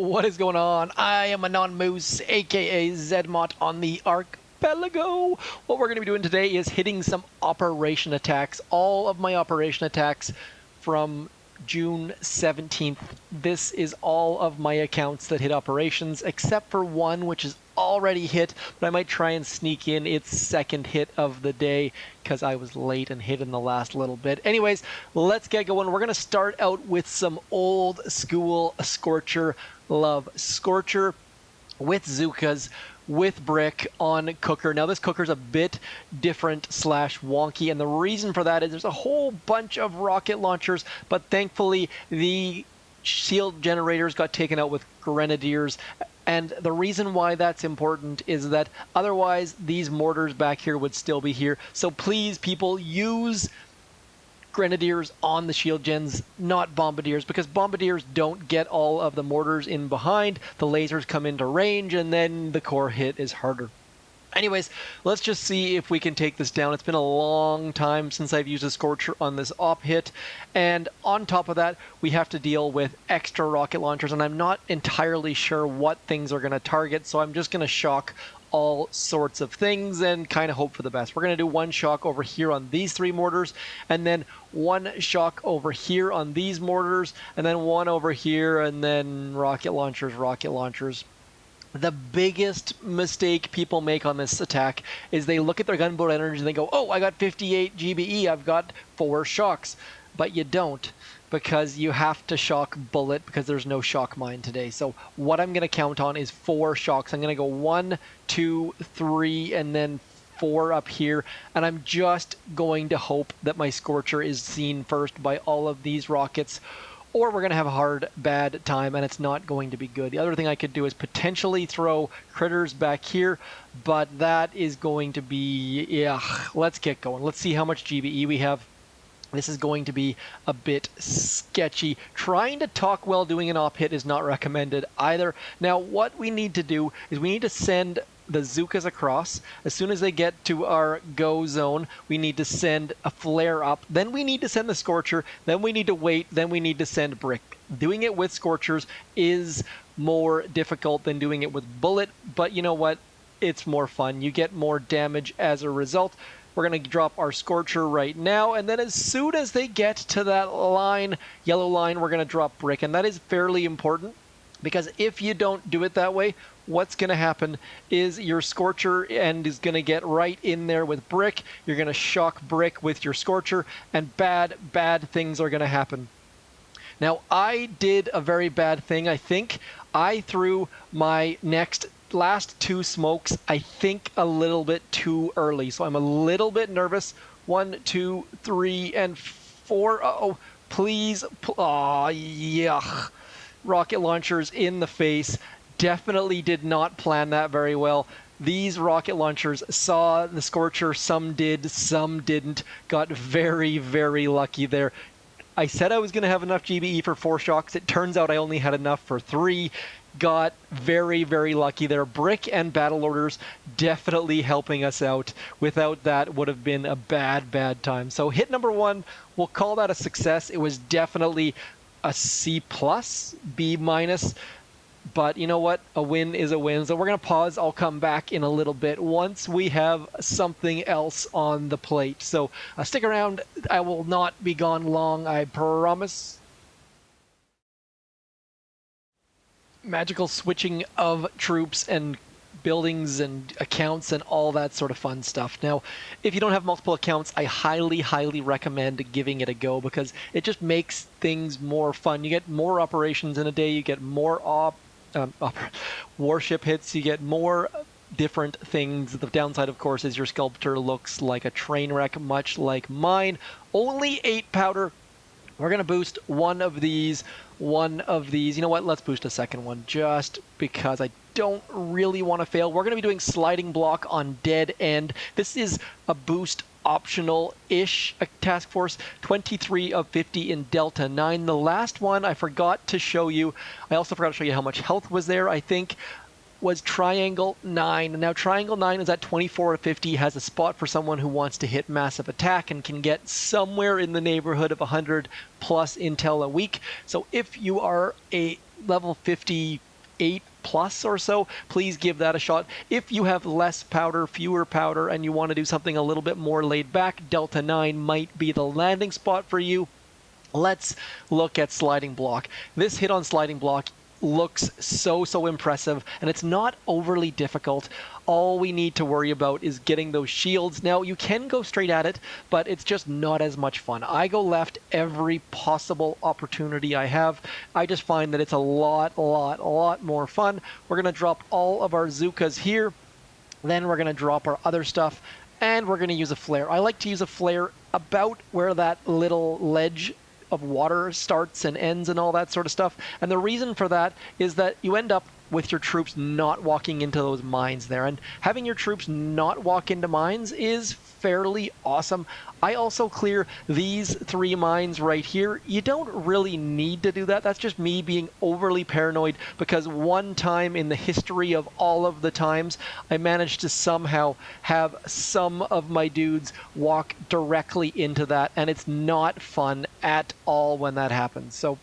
What is going on? I am Anon Moose, aka zmot on the Archipelago. What we're going to be doing today is hitting some operation attacks. All of my operation attacks from June 17th. This is all of my accounts that hit operations, except for one which is already hit, but I might try and sneak in its second hit of the day because I was late and hit in the last little bit. Anyways, let's get going. We're going to start out with some old school Scorcher love. Scorcher with Zookas, with brick on cooker. Now this cooker's a bit different / wonky, and the reason for that is there's a whole bunch of rocket launchers, but thankfully the shield generators got taken out with grenadiers. And the reason why that's important is that otherwise these mortars back here would still be here. So please, people, use grenadiers on the shield gens, not bombardiers, because bombardiers don't get all of the mortars in behind. The lasers come into range, and then the core hit is harder. Anyways, let's just see if we can take this down. It's been a long time since I've used a Scorcher on this op hit. And on top of that, we have to deal with extra rocket launchers. And I'm not entirely sure what things are going to target, so I'm just going to shock all sorts of things and kind of hope for the best. We're going to do one shock over here on these three mortars, and then one shock over here on these mortars, and then one over here, and then rocket launchers, rocket launchers. The biggest mistake people make on this attack is they look at their gunboat energy and they go, oh, I got 58 GBE, I've got 4 shocks. But you don't, because you have to shock bullet because there's no shock mine today. So what I'm going to count on is 4 shocks. I'm going to go 1, 2, 3, and then 4 up here. And I'm just going to hope that my Scorcher is seen first by all of these rockets, or we're going to have a hard, bad time, and it's not going to be good. The other thing I could do is potentially throw critters back here, but that is going to be, yeah, let's get going. Let's see how much GBE we have. This is going to be a bit sketchy. Trying to talk while doing an op hit is not recommended either. Now, what we need to do is we need to send the Zookas across. As soon as they get to our go zone, we need to send a flare up. Then we need to send the Scorcher. Then we need to wait. Then we need to send brick. Doing it with Scorchers is more difficult than doing it with bullet, but you know what? It's more fun. You get more damage as a result. We're going to drop our Scorcher right now, and then as soon as they get to that line, yellow line, we're going to drop brick, and that is fairly important, because if you don't do it that way, what's going to happen is your Scorcher end is going to get right in there with brick. You're going to shock brick with your Scorcher, and bad things are going to happen. Now, I did a very bad thing. I think I threw my last 2 smokes, I think, a little bit too early. So I'm a little bit nervous. 1, 2, 3, and 4. Uh-oh, please. Aw, yuck. Rocket launchers in the face. Definitely did not plan that very well. These rocket launchers saw the Scorcher. Some did, some didn't. Got very, very lucky there. I said I was going to have enough GBE for 4 shocks. It turns out I only had enough for 3. Got very, very lucky there. Brick and battle orders definitely helping us out. Without that, would have been a bad time. So hit number 1, we'll call that a success. It was definitely a C+, B-, but you know what? A win is a win. So we're going to pause. I'll come back in a little bit once we have something else on the plate. So stick around. I will not be gone long, I promise. Magical switching of troops and buildings and accounts and all that sort of fun stuff. Now, if you don't have multiple accounts, I highly recommend giving it a go, because it just makes things more fun. You get more operations in a day, you get more warship hits, you get more different things. The downside, of course, is your sculptor looks like a train wreck, much like mine. Only 8 powder. We're going to boost one of these. You know what? Let's boost a second one, just because I don't really want to fail. We're going to be doing sliding block on dead end. This is a boost optional-ish task force. 23 of 50 in Delta 9. The last one I forgot to show you. I also forgot to show you how much health was there, I think. was Triangle 9. Now, Triangle 9 is at 24 of 50, has a spot for someone who wants to hit massive attack and can get somewhere in the neighborhood of 100 plus intel a week. So if you are a level 50 8 plus or so, please give that a shot. If you have less powder, fewer powder, and you want to do something a little bit more laid back, Delta 9 might be the landing spot for you. Let's look at Sliding Block. This hit on Sliding Block looks so impressive, and it's not overly difficult. All we need to worry about is getting those shields. Now, you can go straight at it, but it's just not as much fun. I go left every possible opportunity I have. I just find that it's a lot more fun. We're going to drop all of our Zookas here. Then we're going to drop our other stuff, and we're going to use a flare. I like to use a flare about where that little ledge of water starts and ends and all that sort of stuff. And the reason for that is that you end up with your troops not walking into those mines there. And having your troops not walk into mines is fairly awesome. I also clear these 3 mines right here. You don't really need to do that. That's just me being overly paranoid, because one time in the history of all of the times, I managed to somehow have some of my dudes walk directly into that, and it's not fun at all when that happens. So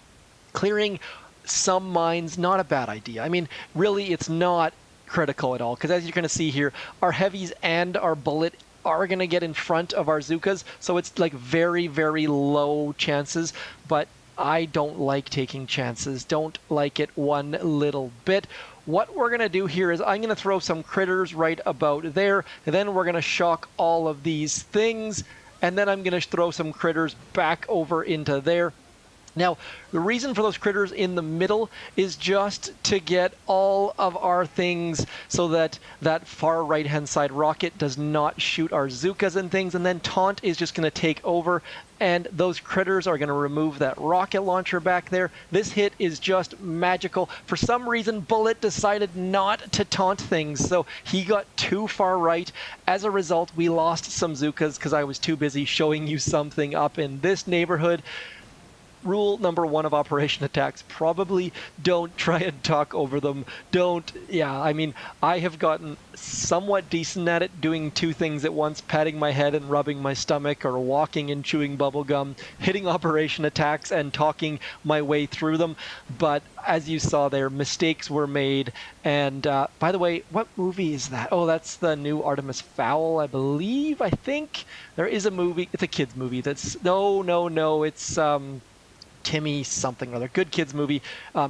clearing some mines, not a bad idea. I mean, really, it's not critical at all, because as you're going to see here, our heavies and our bullet are going to get in front of our Zookas, so it's like very low chances, but I don't like taking chances. Don't like it one little bit. What we're going to do here is I'm going to throw some critters right about there, and then we're going to shock all of these things, and then I'm going to throw some critters back over into there. Now, the reason for those critters in the middle is just to get all of our things so that that far right-hand side rocket does not shoot our Zookas and things, and then Taunt is just going to take over, and those critters are going to remove that rocket launcher back there. This hit is just magical. For some reason, Bullet decided not to taunt things, so he got too far right. As a result, we lost some Zookas because I was too busy showing you something up in this neighborhood. Rule number 1 of operation attacks, probably don't try and talk over them. I mean, I have gotten somewhat decent at it, doing 2 things at once, patting my head and rubbing my stomach, or walking and chewing bubblegum, hitting operation attacks and talking my way through them. But as you saw there, mistakes were made. And by the way, what movie is that? Oh, that's the new Artemis Fowl, I believe. I think there is a movie. It's a kids movie. That's no. It's Timmy something or other. Good kids movie.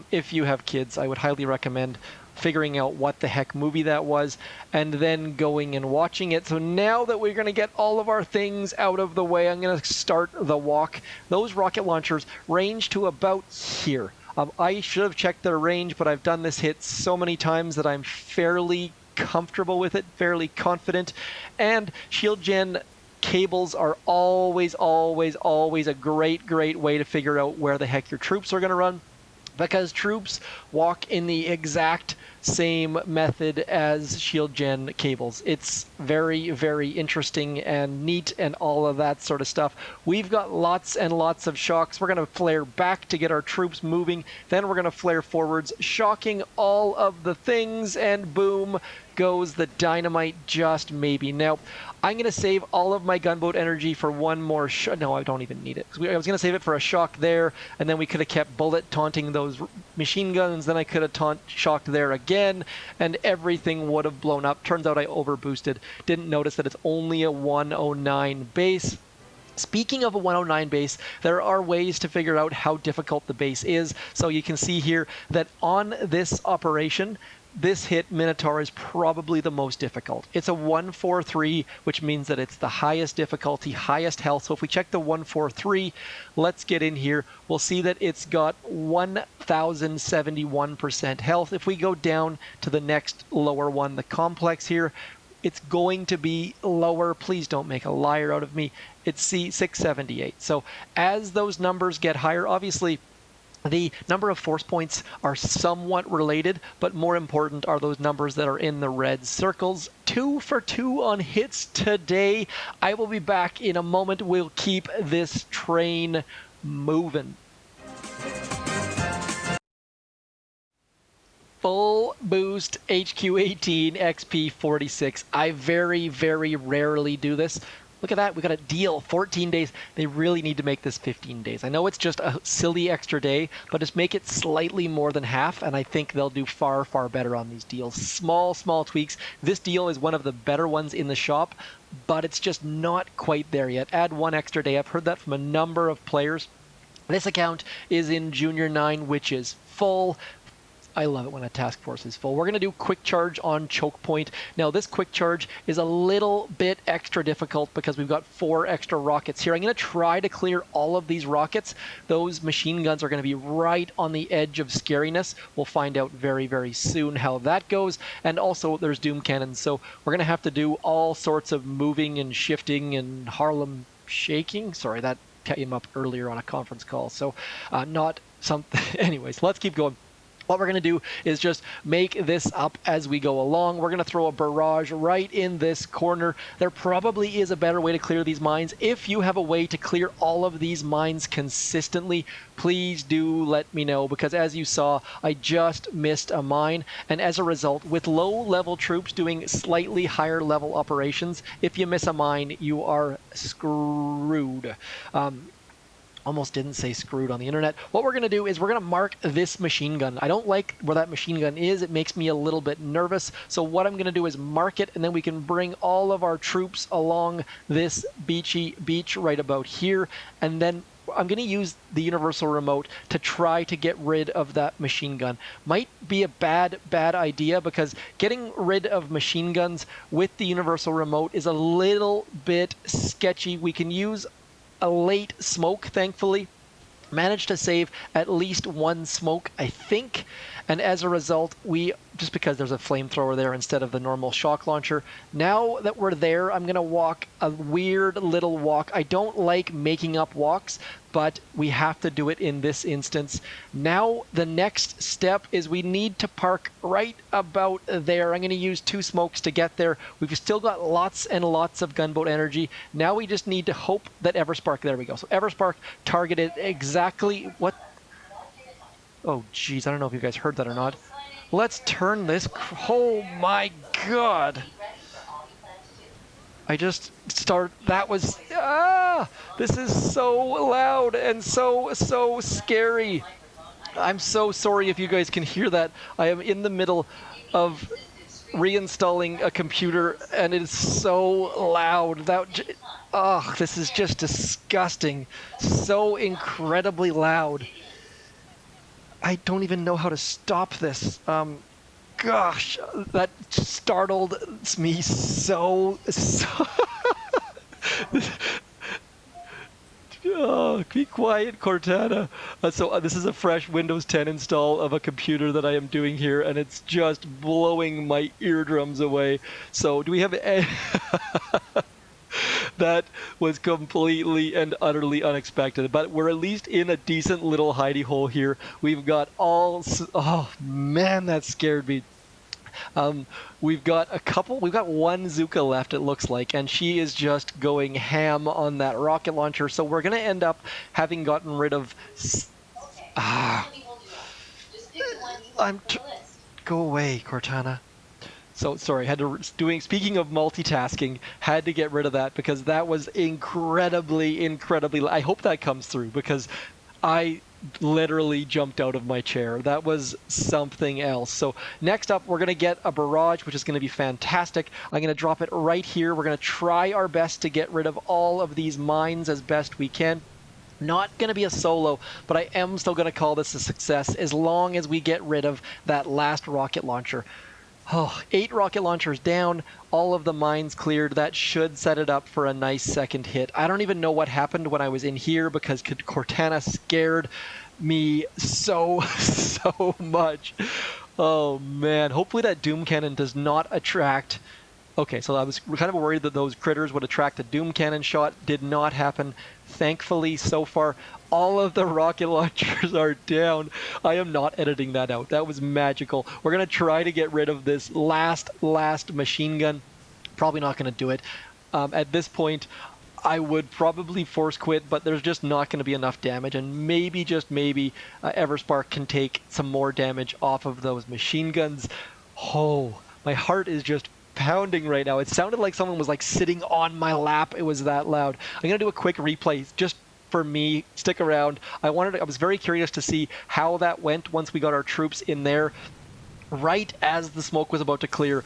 If you have kids, I would highly recommend figuring out what the heck movie that was and then going and watching it. So now that we're going to get all of our things out of the way, I'm going to start the walk. Those rocket launchers range to about here. I should have checked their range, but I've done this hit so many times that I'm fairly comfortable with it, fairly confident. And Shield Gen cables are always a great way to figure out where the heck your troops are going to run, because troops walk in the exact same method as Shield Gen cables. It's very interesting and neat and all of that sort of stuff. We've got lots and lots of shocks. We're going to flare back to get our troops moving. Then we're going to flare forwards, shocking all of the things, and boom goes the dynamite, just maybe. Now, I'm going to save all of my gunboat energy for one more shot. No, I don't even need it. I was going to save it for a shock there, and then we could have kept Bullet taunting those machine guns. Then I could have shocked there again, and everything would have blown up. Turns out I overboosted. Didn't notice that it's only a 109 base. Speaking of a 109 base, there are ways to figure out how difficult the base is. So you can see here that on this operation, this hit Minotaur is probably the most difficult. It's a 143, which means that it's the highest difficulty, highest health. So if we check the 143, let's get in here. We'll see that it's got 1,071% health. If we go down to the next lower one, the complex here, it's going to be lower. Please don't make a liar out of me. It's 678. So as those numbers get higher, obviously, the number of force points are somewhat related, but more important are those numbers that are in the red circles. 2 for 2 on hits today. I will be back in a moment. We'll keep this train moving. Full boost HQ18 XP46. I very rarely do this. Look at that. We got a deal. 14 days. They really need to make this 15 days. I know it's just a silly extra day, but just make it slightly more than half, and I think they'll do far, far better on these deals. Small, small tweaks. This deal is one of the better ones in the shop, but it's just not quite there yet. Add one extra day. I've heard that from a number of players. This account is in Junior 9, which is full. I love it when a task force is full. We're going to do quick charge on choke point. Now, this quick charge is a little bit extra difficult because we've got 4 extra rockets here. I'm going to try to clear all of these rockets. Those machine guns are going to be right on the edge of scariness. We'll find out very, very soon how that goes. And also, there's doom cannons. So we're going to have to do all sorts of moving and shifting and Harlem shaking. Sorry, that came up earlier on a conference call. So not something. Anyways, let's keep going. What we're going to do is just make this up as we go along. We're going to throw a barrage right in this corner. There probably is a better way to clear these mines. If you have a way to clear all of these mines consistently, please do let me know, because as you saw, I just missed a mine. And as a result, with low-level troops doing slightly higher-level operations, if you miss a mine, you are screwed. Almost didn't say screwed on the internet. What we're going to do is we're going to mark this machine gun. I don't like where that machine gun is. It makes me a little bit nervous. So what I'm going to do is mark it, and then we can bring all of our troops along this beachy beach right about here. And then I'm going to use the universal remote to try to get rid of that machine gun. Might be a bad idea, because getting rid of machine guns with the universal remote is a little bit sketchy. We can use a late smoke, thankfully. Managed to save at least 1 smoke, I think. And as a result, just because there's a flamethrower there instead of the normal shock launcher, now that we're there, I'm going to walk a weird little walk. I don't like making up walks, but we have to do it in this instance. Now, the next step is we need to park right about there. I'm going to use 2 smokes to get there. We've still got lots and lots of gunboat energy. Now we just need to hope that Everspark, there we go. So Everspark targeted exactly what... Oh, geez, I don't know if you guys heard that or not. Let's turn this... Oh, my God. I just start... That was... Ah! This is so loud and so scary. I'm so sorry if you guys can hear that. I am in the middle of reinstalling a computer, and it is so loud. Oh, this is just disgusting. So incredibly loud. I don't even know how to stop this. Gosh, that startled me so. Oh, be quiet, Cortana. So this is a fresh Windows 10 install of a computer that I am doing here, and it's just blowing my eardrums away. So do we have... That was completely and utterly unexpected, but we're at least in a decent little hidey hole here. We've got all... Oh, man, that scared me. We've got 1 Zuka left, it looks like, and she is just going ham on that rocket launcher. So we're going to end up having gotten rid of... Go away, Cortana. So, sorry, speaking of multitasking, had to get rid of that because that was incredibly... I hope that comes through, because I literally jumped out of my chair. That was something else. So next up, we're going to get a barrage, which is going to be fantastic. I'm going to drop it right here. We're going to try our best to get rid of all of these mines as best we can. Not going to be a solo, but I am still going to call this a success as long as we get rid of that last rocket launcher. Oh, 8 rocket launchers down, all of the mines cleared. That should set it up for a nice second hit. I don't even know what happened when I was in here because Cortana scared me so much. Oh, man. Hopefully that Doom Cannon does not attract... Okay, so I was kind of worried that those critters would attract a Doom Cannon shot. Did not happen. Thankfully, so far, all of the rocket launchers are down. I am not editing that out. That was magical. We're going to try to get rid of this last machine gun. Probably not going to do it. At this point, I would probably force quit, but there's just not going to be enough damage. And maybe, just maybe, Everspark can take some more damage off of those machine guns. Oh, my heart is just pounding right now. It sounded like someone was like sitting on my lap. It was that loud. I'm going to do a quick replay just for me. Stick around. I was very curious to see how that went once we got our troops in there. Right as the smoke was about to clear,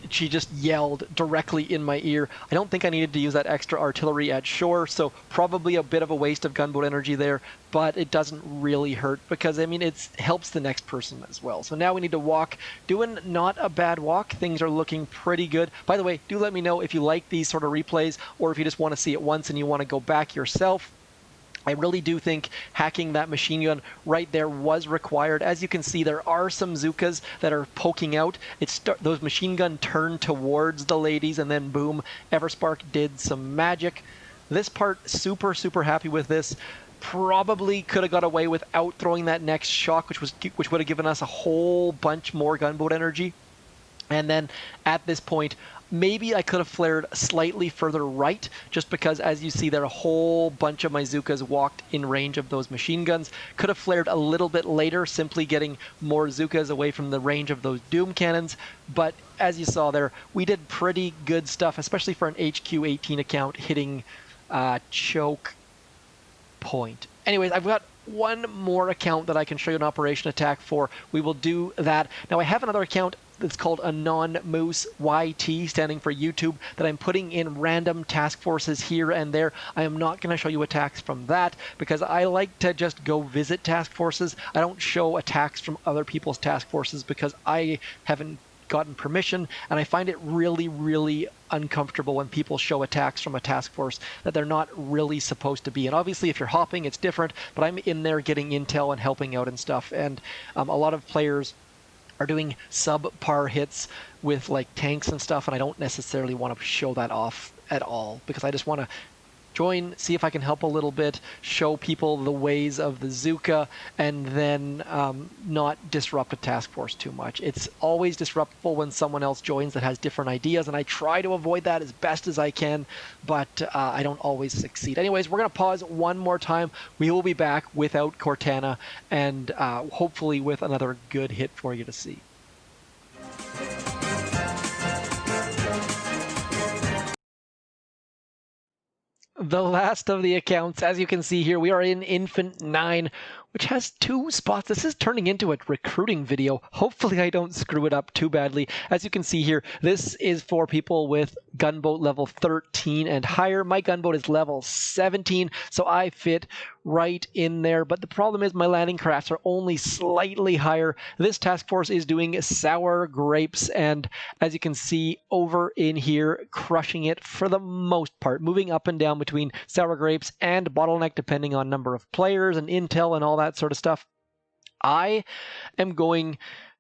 she just yelled directly in my ear. I don't think I needed to use that extra artillery at shore, so probably a bit of a waste of gunboat energy there, but it doesn't really hurt because, I mean, it helps the next person as well. So now we need to walk. Doing not a bad walk. Things are looking pretty good. By the way, do let me know if you like these sort of replays or if you just want to see it once and you want to go back yourself. I really do think hacking that machine gun right there was required. As you can see, there are some Zookas that are poking out. Those machine gun turned towards the ladies, and then boom, Everspark did some magic. This part, super, super happy with this. Probably could have got away without throwing that next shock, which would have given us a whole bunch more gunboat energy. And then at this point, maybe I could have flared slightly further right, just because, as you see, there a whole bunch of my Zookas walked in range of those machine guns. Could have flared a little bit later, simply getting more Zookas away from the range of those Doom cannons. But as you saw there, we did pretty good stuff, especially for an HQ-18 account hitting choke point. Anyways, I've got one more account that I can show you an operation attack for. We will do that. Now, I have another account that's called Anon Moose YT, standing for YouTube, that I'm putting in random task forces here and there. I am not going to show you attacks from that because I like to just go visit task forces. I don't show attacks from other people's task forces because I haven't gotten permission, and I find it really, really uncomfortable when people show attacks from a task force that they're not really supposed to be. And obviously, if you're hopping, it's different, but I'm in there getting intel and helping out and stuff, and a lot of players are doing subpar hits with like tanks and stuff, and I don't necessarily want to show that off at all because I just want to join, see if I can help a little bit, show people the ways of the Zooka, and then not disrupt a task force too much. It's always disruptful when someone else joins that has different ideas, and I try to avoid that as best as I can, but I don't always succeed. Anyways, we're going to pause one more time. We will be back without Cortana, and hopefully with another good hit for you to see. The last of the accounts, as you can see here, we are in Infant 9, which has 2 spots. This is turning into a recruiting video. Hopefully I don't screw it up too badly. As you can see here, this is for people with gunboat level 13 and higher. My gunboat is level 17, so I fit right in there. But the problem is my landing crafts are only slightly higher. This task force is doing sour grapes, and as you can see over in here, crushing it for the most part, moving up and down between sour grapes and bottleneck depending on number of players and intel and all that sort of stuff. I am going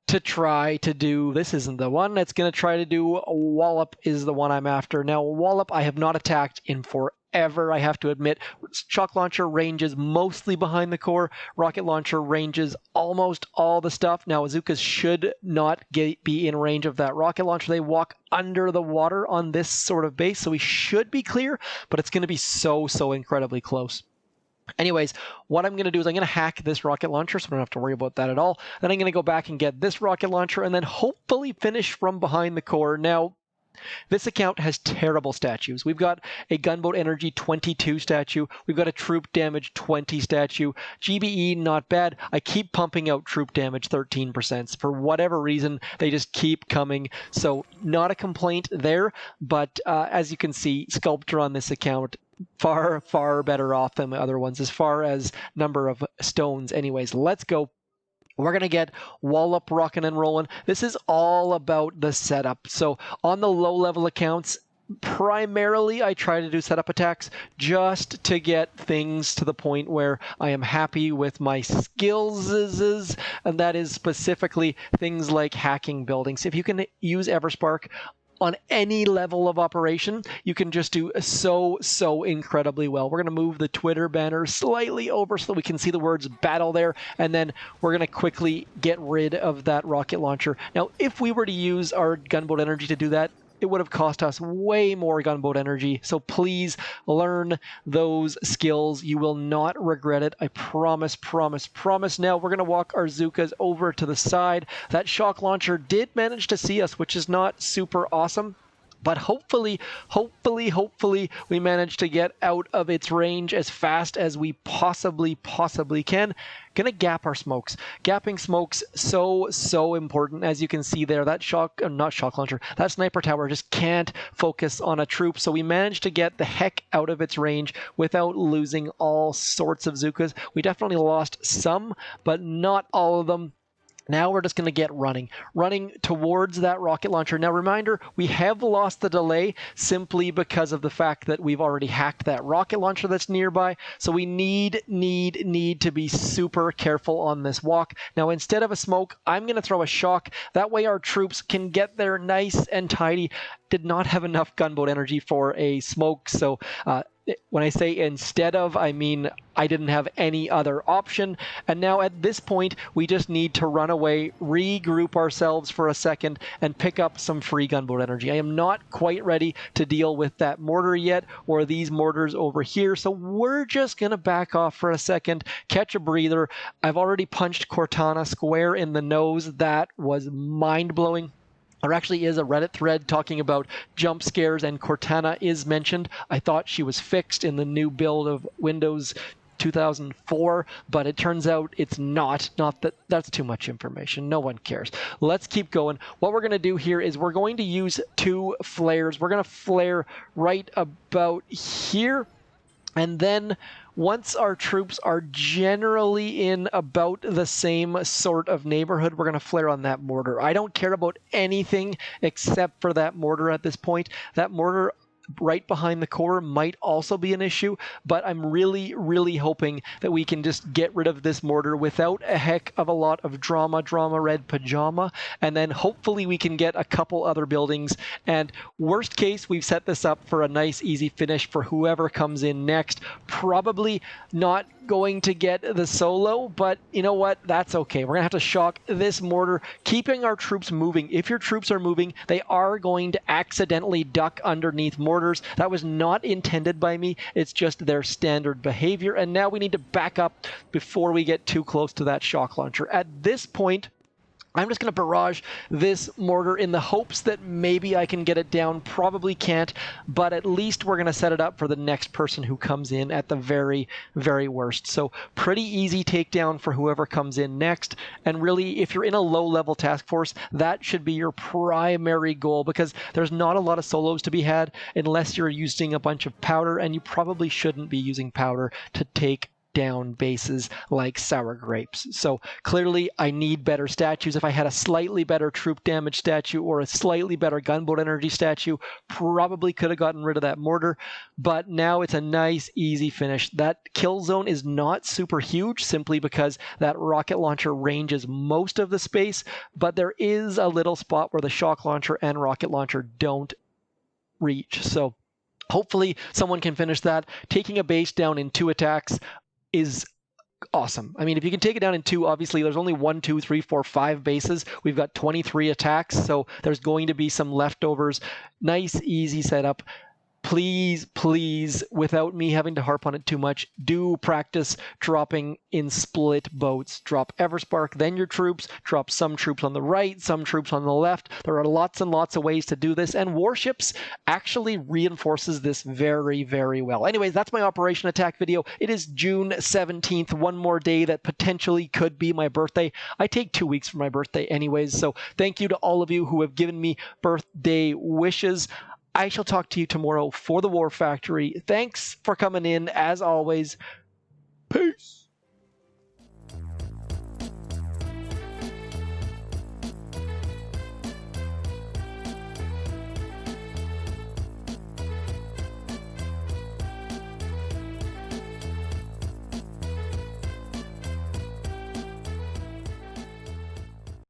to try to do, this isn't the one, it's going to try to do Wallop is the one I'm after. Now Wallop I have not attacked in forever, I have to admit. Shock launcher ranges mostly behind the core. Rocket launcher ranges almost all the stuff. Now Azookas should not be in range of that rocket launcher. They walk under the water on this sort of base, so we should be clear, but it's going to be so incredibly close. Anyways, what I'm going to do is I'm going to hack this rocket launcher, so I don't have to worry about that at all. Then I'm going to go back and get this rocket launcher and then hopefully finish from behind the core. Now, this account has terrible statues. We've got a gunboat energy 22 statue. We've got a troop damage 20 statue. GBE, not bad. I keep pumping out troop damage 13%. For whatever reason, they just keep coming. So not a complaint there. But as you can see, Sculptor on this account, far better off than the other ones as far as number of stones. Anyways, let's go. We're going to get Wallop rocking and rolling. This is all about the setup. So on the low-level accounts, primarily I try to do setup attacks just to get things to the point where I am happy with my skills, and that is specifically things like hacking buildings. If you can use Everspark on any level of operation, you can just do so incredibly well. We're going to move the Twitter banner slightly over so that we can see the words battle there, and then we're going to quickly get rid of that rocket launcher. Now, if we were to use our gunboat energy to do that, it would have cost us way more gunboat energy. So please learn those skills. You will not regret it. I promise, promise, promise. Now we're going to walk our Zookas over to the side. That shock launcher did manage to see us, which is not super awesome. But hopefully, we manage to get out of its range as fast as we possibly can. Gonna gap our smokes. Gapping smokes, so important. As you can see there, that not shock launcher, that sniper tower just can't focus on a troop. So we managed to get the heck out of its range without losing all sorts of Zookas. We definitely lost some, but not all of them. Now we're just going to get running towards that rocket launcher. Now, reminder, we have lost the delay simply because of the fact that we've already hacked that rocket launcher that's nearby. So we need to be super careful on this walk. Now, instead of a smoke, I'm going to throw a shock. That way our troops can get there nice and tidy. Did not have enough gunboat energy for a smoke, so when I say instead of, I mean I didn't have any other option. And now at this point, we just need to run away, regroup ourselves for a second, and pick up some free gunboat energy. I am not quite ready to deal with that mortar yet, or these mortars over here, so we're just going to back off for a second, catch a breather. I've already punched Cortana square in the nose. That was mind-blowing. There actually is a Reddit thread talking about jump scares, and Cortana is mentioned. I thought she was fixed in the new build of Windows 2004, but it turns out it's not. That's too much information. No one cares. Let's keep going. What we're going to do here is we're going to use 2 flares. We're going to flare right about here, and then once our troops are generally in about the same sort of neighborhood, we're going to flare on that mortar. I don't care about anything except for that mortar at this point. That mortar right behind the core might also be an issue, but I'm really hoping that we can just get rid of this mortar without a heck of a lot of drama red pajama, and then hopefully we can get a couple other buildings, and worst case, we've set this up for a nice easy finish for whoever comes in next. Probably not going to get the solo, but you know what? That's okay. We're gonna have to shock this mortar, keeping our troops moving. If your troops are moving, they are going to accidentally duck underneath mortars. That was not intended by me. It's just their standard behavior. And now we need to back up before we get too close to that shock launcher. At this point, I'm just going to barrage this mortar in the hopes that maybe I can get it down. Probably can't, but at least we're going to set it up for the next person who comes in at the very worst. So pretty easy takedown for whoever comes in next. And really, if you're in a low-level task force, that should be your primary goal, because there's not a lot of solos to be had unless you're using a bunch of powder, and you probably shouldn't be using powder to take down bases like sour grapes. So clearly I need better statues. If I had a slightly better troop damage statue or a slightly better gunboat energy statue, probably could have gotten rid of that mortar, but now it's a nice easy finish. That kill zone is not super huge simply because that rocket launcher ranges most of the space, but there is a little spot where the shock launcher and rocket launcher don't reach. So hopefully someone can finish that. Taking a base down in 2 attacks is awesome. I mean, if you can take it down in 2, obviously there's only 1, 2, 3, 4, 5 bases. We've got 23 attacks, so there's going to be some leftovers. Nice, easy setup. Please, without me having to harp on it too much, do practice dropping in split boats. Drop Everspark, then your troops. Drop some troops on the right, some troops on the left. There are lots and lots of ways to do this, and Warships actually reinforces this very well. Anyways, that's my Operation Attack video. It is June 17th, one more day that potentially could be my birthday. I take 2 weeks for my birthday anyways, so thank you to all of you who have given me birthday wishes. I shall talk to you tomorrow for the War Factory. Thanks for coming in, as always. Peace.